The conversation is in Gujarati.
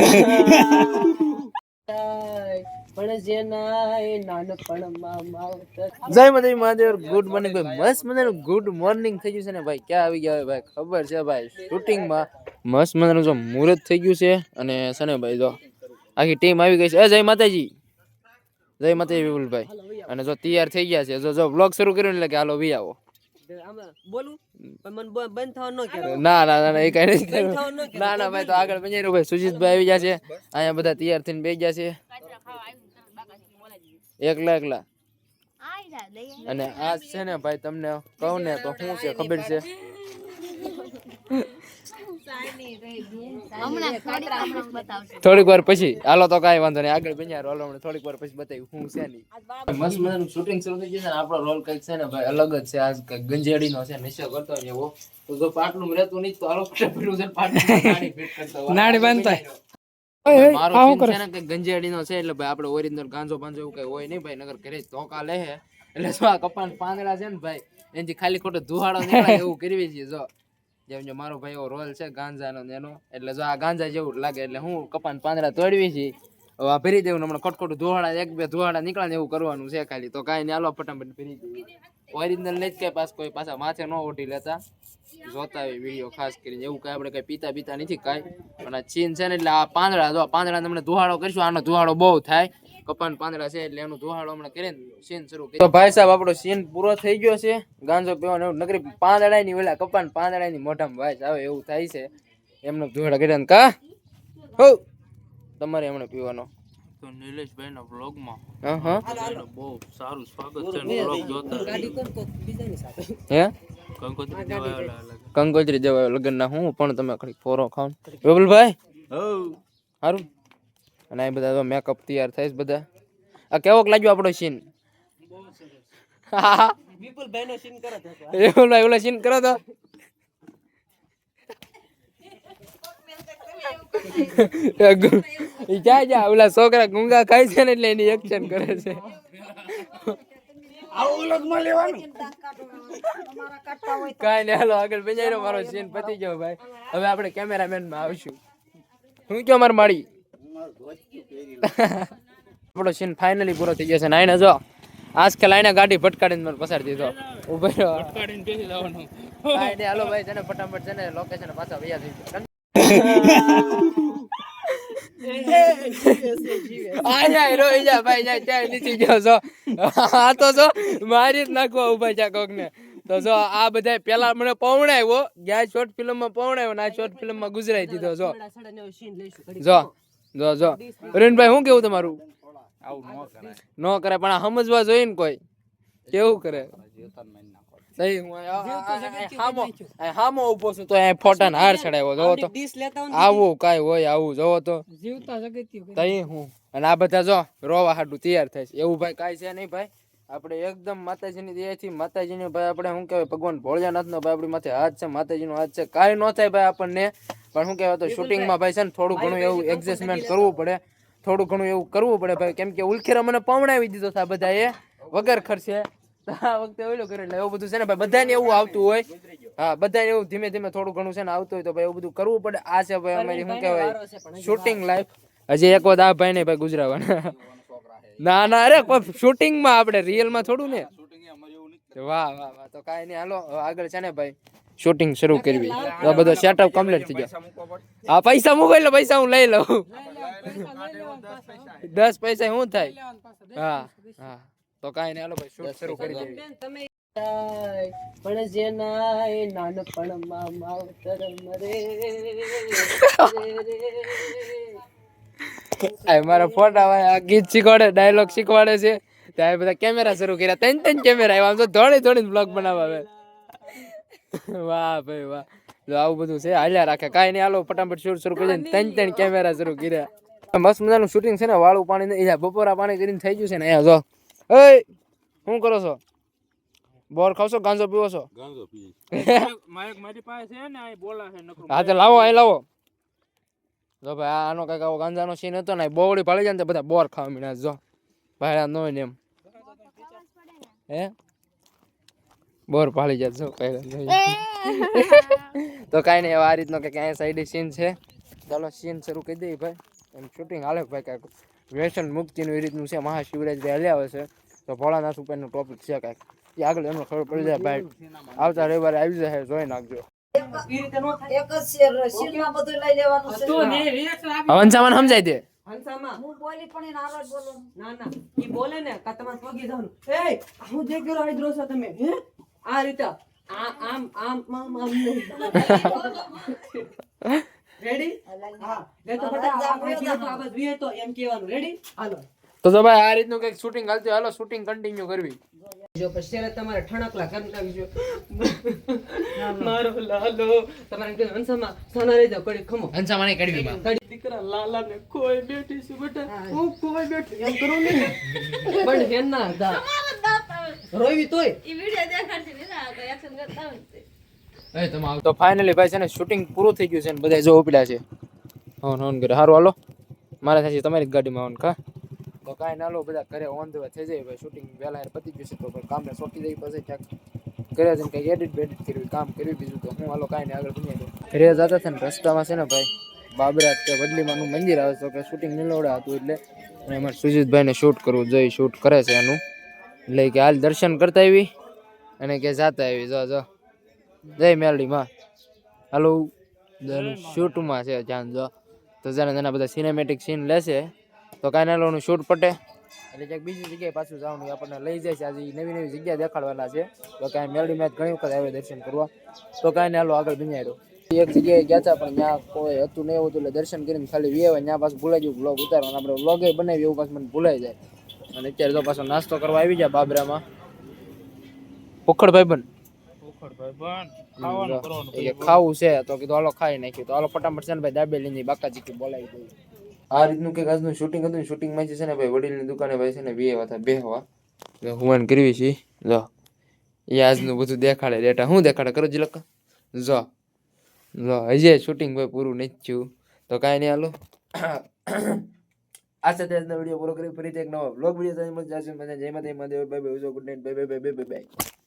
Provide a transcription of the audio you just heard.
જય માતાજી મહાદેવ. ગુડ મોર્નિંગ ભાઈ. મસ્ત મજાનું ગુડ મોર્નિંગ થઈ ગયું છે ને ભાઈ. ક્યાં આવી ગયા ભાઈ ખબર છે ભાઈ? શૂટિંગમાં મસ્ત મજાનું જો મુહૂર્ત થઈ ગયું છે અને છે ને ભાઈ જો આખી ટીમ આવી ગઈ છે. જય માતાજી, જય માતાજી વિપુલભાઈ. અને જો તૈયાર થઈ ગયા છે. જો વ્લોગ શરૂ કર્યો એટલે કે હાલો વી આવો. ના ના ના એ કઈ નથી. ના ના ભાઈ તો આગળ બન્યા ભાઈ. સુજીતભાઈ આવી ગયા છે. અહીંયા બધા તૈયાર થઈને બેસી ગયા છે એકલા. અને આ છે ને ભાઈ તમને કહું ને તો શું છે ખબર છે? થોડીક વાર પછી હાલો તો કઈ વાંધો નહીં, આગળ બન્યા હાલો થોડીક વાર પછી બતાવ્યું શું છે નહીં. મસ્ત મજાનું શૂટિંગ શરૂ થઈ ગયું છે ને આપણો રોલ કઈક છે ને ભાઈ અલગ જ છે. આ ગંજેડી નો છે, નશો કરતો હોય એવો. તો જો પાટલું રહેતું નહીં તો હાલો નાડી બાંધતા મારો સીન છે ને કે ગંજેડી નો છે એટલે ભાઈ આપણે ઓરિજિનલ ગાંજો બાંજો એવું કઈ હોય નહીં ભાઈ. નગર ઘરે ધોકા લે એટલે જો આ કપાન પાંદડા છે ને ભાઈ એનાથી ખાલી ખોટો ધુહાડો નીકળે એવું કરવી છે. જો જેમ જો મારો ભાઈ એવો રોલ છે ગાંજાનો એનો, એટલે જો આ ગાંજા જેવું લાગે એટલે હું કપાન પાંદડા તોડવી છે. હવે આ ભરી દેવું હમણાં ખોટખોટું ધુહાડા એક બે ધુહાડા નીકળે ને એવું કરવાનું છે ખાલી. તો કાંઈ નહીં હાલો ફટાફટ ભરી દેવું. ઓરિજિનલ નહીં કે પાસ કોઈ પાછા માથે ન ઓઢી લેતા. જોતા હોય વિડીયો ખાસ કરીને એવું કઈ આપણે કઈ પીતા નથી કાંઈ. પણ આ ચીન છે ને એટલે આ પાંદડા જો પાંદડા તમને ધુહાડો કરીશું. આનો ધુહાડો બહુ થાય. કપાન પાંદડા છે એટલે એનું ધુહાડો હમણાં કરીને સીન શરૂ કરી. તો ભાઈ સાહેબ આપણો સીન પૂરો થઈ ગયો છે. ગાંજો પીવાનો એવું નકરી પાંદડા ની ઓલા કપાન પાંદડા ની મોઢામાં ભાઈ આવે એવું થાય છે. એમનો ધુહાડો કર્યા કા હો તમારે એમણે પીવાનો. તો નિલેશભાઈ ના વ્લોગ માં બહુ સારું સ્વાગત છે. વ્લોગ જોતા હે કંકોત્રી દેવા લગ્ન ના હું પણ તમે ખરી ફોરો ખાવ વિપુલભાઈ સારું. અને આ બધા મેકઅપ તૈયાર થાય બધા. આ કેવોક લાગ્યો આપણો સીન? વિપુલભાઈ નો સીન કરો તો વિપુલભાઈ ઓલો સીન કરો તો જા ઓલા છોકરા ગુંગા ખાય છે ને એટલે એની એક્શન કરે છે. કાઈ નઈ હાલો આગળ બેજાઈ રહ્યો. મારો સીન પતી ગયો ભાઈ. હવે આપણે કેમેરામેન માં આવશું. હું કયો માર માળી આપણો સીન ફાઇનલી પૂરો થઈ ગયો છે. નાઈને જો આજ કે લાઈને ગાડી ભટકાડીને મને પસાર દીધો. ઉભો રહ્યો ભટકાડીને બેસી જવાનું. કાઈ નઈ હાલો ભાઈ છે ને ફટાફટ છે ને લોકેશન પાછા વયા થઈ ગયા. મારી જ નાખવા ઉભા છે કોક ને. તો જો આ બધા પેલા મને પવણાવ્યો ગયા શોર્ટ ફિલ્મ માં પવણાવ્યો ને આ શોર્ટ ફિલ્મ માં ગુજરાઈ દીધો. જો અરુણભાઈ શું કેવું તમારું? ન કરે પણ આ સમજવા જોઈએ ને કોઈ કેવું કરે. હામો ઉભો છું તો ફોટા હાર ચડાવ્યો જોવો તો આવું કઈ હોય આવું જોવો તો તઈ હું. અને આ બધા જો રોવા હાટું તૈયાર થાય છે એવું ભાઈ કઈ છે નહીં ભાઈ. આપણે એકદમ માતાજીની દયાથી માતાજીને ભાઈ આપણે શું કહેવાય ભગવાન ભોળિયાનાથ નો ભાઈ આપણી માથે હાથ છે, માતાજીનો હાથ છે. કાંઈ ન થાય ભાઈ આપણને. પણ શું કહેવાય તો શૂટિંગમાં ભાઈ છે ને થોડું ઘણું એવું એડજસ્ટમેન્ટ કરવું પડે. થોડું ઘણું એવું કરવું પડે ભાઈ. કેમ કે ઉલખેરા મને પવણાવી દીધો હતા બધા એ વગર ખર્ચે. આ વખતે ઓલો કરે એટલે એવું બધું છે ને ભાઈ બધાને એવું આવતું હોય. હા બધાને એવું ધીમે ધીમે થોડું ઘણું છે ને આવતું હોય તો ભાઈ એવું બધું કરવું પડે. આ છે ભાઈ અમારી શું કહેવાય શૂટિંગ લાઈફ. હજી એક વાર આ ભાઈ ને ભાઈ ગુજરાવાના. ના ના અરે શૂટિંગ માં આપણે રિયલ માં થોડું ને. વાહ વાહ વાહ. તો કાંઈ નહીં હાલો આગળ છે ને ભાઈ શૂટિંગ શરૂ કરવી. બધો સેટઅપ કમ્પ્લીટ થઈ ગયો. હા પૈસા મોબાઈલ નો પૈસા હું લઈ લઉં. 10 પૈસા શું થાય? હા હા તો કાંઈ નહીં હાલો ભાઈ શૂટ શરૂ કરી દેવી. પણ જેના નાનપણમાં માવતર મરે મારા ફોટા આ ગીત શીખવાડે ડાયલોગ શીખવાડે છે. ત્યાં બધા કેમેરા શરૂ કર્યા. 3 કેમેરા આવ્યા. આમ તો દોડી બ્લોગ બનાવવા આવે. વાહ ભાઈ વાહ. જો આવું બધું છે હાલ્યા રાખે. કાંઈ નહીં હાલો ફટાફટ શૂટ શરૂ કરી 3 કેમેરા શરૂ કર્યા. મસ્ત મજાનું શૂટિંગ છે ને. વાળું પાણી નહીં બપોરા પાણી કરીને થઈ ગયું છે ને. અહીંયા જો શું કરો છો? બોર ખાવશો? ગાંજો પીવો છો? હા તો લાવો અહીં લાવો. જો ભાઈ આનો કઈક આવો ગાંજાનો સીન હતો ને બોવડી ભાળી જાય ને બધા બોર ખાવા મીના. જો ભાઈ ન હોય ને એમ હે બોર ભાળી જાય. જો કઈ તો કાંઈ નહીં આ રીતનો કે ક્યાંય સાઈડ સીન છે. ચાલો સીન શરૂ કરી દઈએ ભાઈ. એમ શૂટિંગ હાલે ભાઈ. કાંઈક વ્યસન મુક્તિનું એ રીતનું છે. મહાશિવરાત્રી હાલ્યા આવે છે તો ભોળાનાથ ઉપરનું ટોપિક છે કાંઈક. એ આગળ એમને ખબર પડી જાય ભાઈ. આવતા રવિવારે આવી જાય, જોઈ નાખજો. હંસામાં સમજાય દે. હું બોલી પણ એ નારાજ બોલો. ના ના ઈ બોલે ને કા તમારે પગી જવાનું. એ હું જે કરો આઈ દ્રોસો તમે હે આ રીતે આમ રેડી હા લે તો બટા આપણે કીધું તો આ બસ વીએ તો એમ કહેવાનું રેડી હાલો. તો ભાઈ આ રીતનું કંઈક શૂટિંગ હાલતું. હાલો શૂટિંગ કન્ટિન્યુ કરવી. જો પછી તમારે ઠણકલા કરનાવી જો મારો લાલો તમારે કે હંસામાં સોના રહી જાવ કડી ખમો હંસામાં નહીં કડવી માં દીકરા લાલા ને કોઈ બેઠી છું બેટા હું કોઈ બેઠી એમ કરું ને પણ હેન ના દા રોવી તોય ઈ વિડિયો દેખાડતી ને આ તો એક્શન કરતા હોય એ તમારે તો ફાઇનલી ભાઈ છે ને શૂટિંગ પૂરું થઈ ગયું છે ને બધા જો ઉપડ્યા છે. હોન કરે સારું હાલો મારે થાય તમારી જ ગાડીમાં હોન કા તો કાંઈ ના લો બધા ઘરે ઓન ધ વે થઈ જાય ભાઈ. શૂટિંગ વહેલા પતી ગયું છે તો ભાઈ કામને સોંપી દઈ પછી ક્યાંક ઘરે જઈને કંઈક એડિટ બેડિટ કરવી કામ કરવી બીજું તો હું હાલો કાંઈ નહીં આગળ ભૂલી ઘરે જતા હતા ને રસ્તામાં છે ને ભાઈ બાબરા કે વડલીમાંનું મંદિર આવે તો કે શૂટિંગ નીલોડા હતું એટલે અને અમારે સુજીતભાઈને શૂટ કરવું જોઈએ. શૂટ કરે છે એનું એટલે કે હાલ દર્શન કરતા આવી અને કે જાતા આવી જો જો જય મેલડીમાં હાલો શૂટમાં છે ધ્યાન જો તો જાણે એના બધા સિનેમેટિક સીન લેશે તો કાંઈ નાલોનું શૂટ પટે એટલે ક્યાંક બીજી જગ્યાએ પાછું જવાનું આપણને લઈ જાય છે. આજે નવી નવી જગ્યા દેખાડવાના છે તો કાંઈ મેલડીમાં ઘણી વખત આવે દર્શન કરવા તો કાંઈ નાલો આગળ બન્યા એક જગ્યાએ ગયા હતા પણ ત્યાં કોઈ હતું નહીં એવું એટલે દર્શન કરીને ખાલી વેવાય ત્યાં પાછું ભૂલાઈ ગયું બ્લોગ ઉતારવાનું. આપણે બ્લોગે બનાવી એવું પાછું મને ભૂલાઈ જાય. અને અત્યારે તો પાછો નાસ્તો કરવા આવી જાય બાબરામાં પોખડ ભાઈબંધ ખાવું છે તો કીધું હાલો ખાઈ નાખ્યું તો હાલો ફટાફટ છે ને ભાઈ દાબેલી બાકાજી બોલાવી દઉં. આ રીતનું કંઈક આજનું શૂટિંગ હતું. શૂટિંગમાં છે ને ભાઈ વડીલની દુકાને ભાઈ છે ને બે હતા બેહવા હું કરવી છે જો એ આજનું બધું દેખાડે ડેટા હું દેખાડે કરો જ લખા જો જો હજી શૂટિંગ ભાઈ પૂરું નથી થયું તો કાંઈ નહીં હાલો આ સાથે આજનો વિડીયો પૂરો કરી ફરીથી એક નવો બ્લોગ વિડીયો મજા જય માતા Mahadev bye bye good night bye bye bye bye bye.